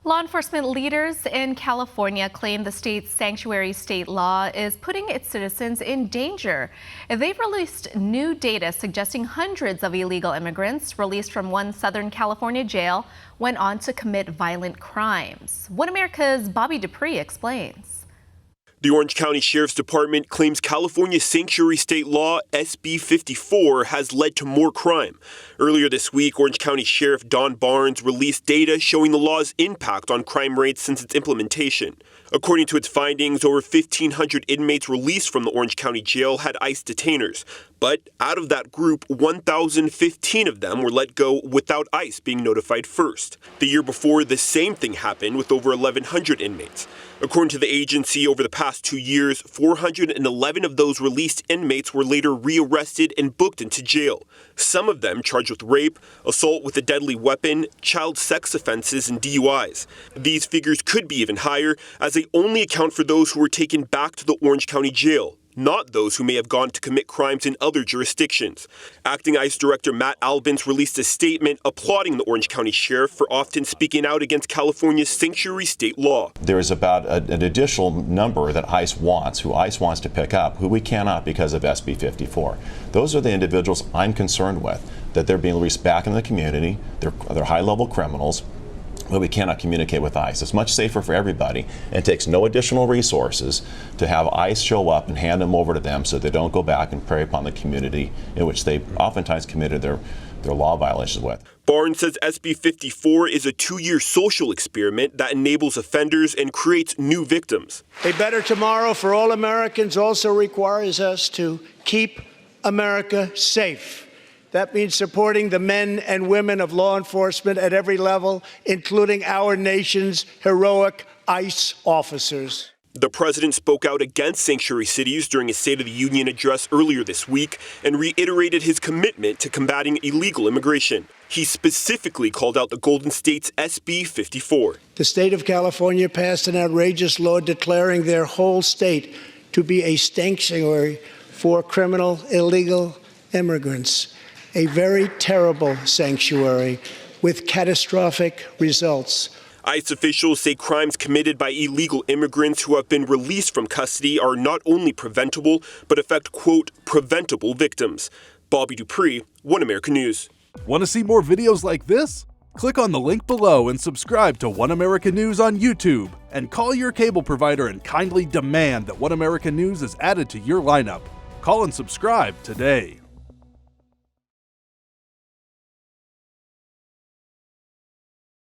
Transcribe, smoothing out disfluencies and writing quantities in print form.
Law enforcement leaders in California claim the state's sanctuary state law is putting its citizens in danger. They've released new data suggesting hundreds of illegal immigrants released from one Southern California jail went on to commit violent crimes. One America's Bobby Dupree explains. The Orange County Sheriff's Department claims California's sanctuary state law, SB 54, has led to more crime. Earlier this week, Orange County Sheriff Don Barnes released data showing the law's impact on crime rates since its implementation. According to its findings, over 1,500 inmates released from the Orange County Jail had ICE detainers. But out of that group, 1,015 of them were let go without ICE being notified first. The year before, the same thing happened with over 1,100 inmates. According to the agency, over the past 2 years, 411 of those released inmates were later rearrested and booked into jail. Some of them charged with rape, assault with a deadly weapon, child sex offenses, and DUIs. These figures could be even higher, as they only account for those who were taken back to the Orange County Jail, not those who may have gone to commit crimes in other jurisdictions. Acting ICE Director Matt Albence released a statement applauding the Orange County Sheriff for often speaking out against California's sanctuary state law. There is about an additional number that ICE wants, who ICE wants to pick up, who we cannot because of SB 54. Those are the individuals I'm concerned with, that they're being released back in the community. They're high-level criminals, but we cannot communicate with ICE. It's much safer for everybody, and it takes no additional resources to have ICE show up and hand them over to them so they don't go back and prey upon the community in which they oftentimes committed their law violations with. Barnes says SB 54 is a 2-year social experiment that enables offenders and creates new victims. A better tomorrow for all Americans also requires us to keep America safe. That means supporting the men and women of law enforcement at every level, including our nation's heroic ICE officers. The president spoke out against sanctuary cities during his State of the Union address earlier this week and reiterated his commitment to combating illegal immigration. He specifically called out the Golden State's SB 54. The state of California passed an outrageous law declaring their whole state to be a sanctuary for criminal illegal immigrants. A very terrible sanctuary with catastrophic results. ICE officials say crimes committed by illegal immigrants who have been released from custody are not only preventable, but affect, quote, preventable victims. Bobby Dupree, One America News. Want to see more videos like this? Click on the link below and subscribe to One America News on YouTube. And call your cable provider and kindly demand that One America News is added to your lineup. Call and subscribe today.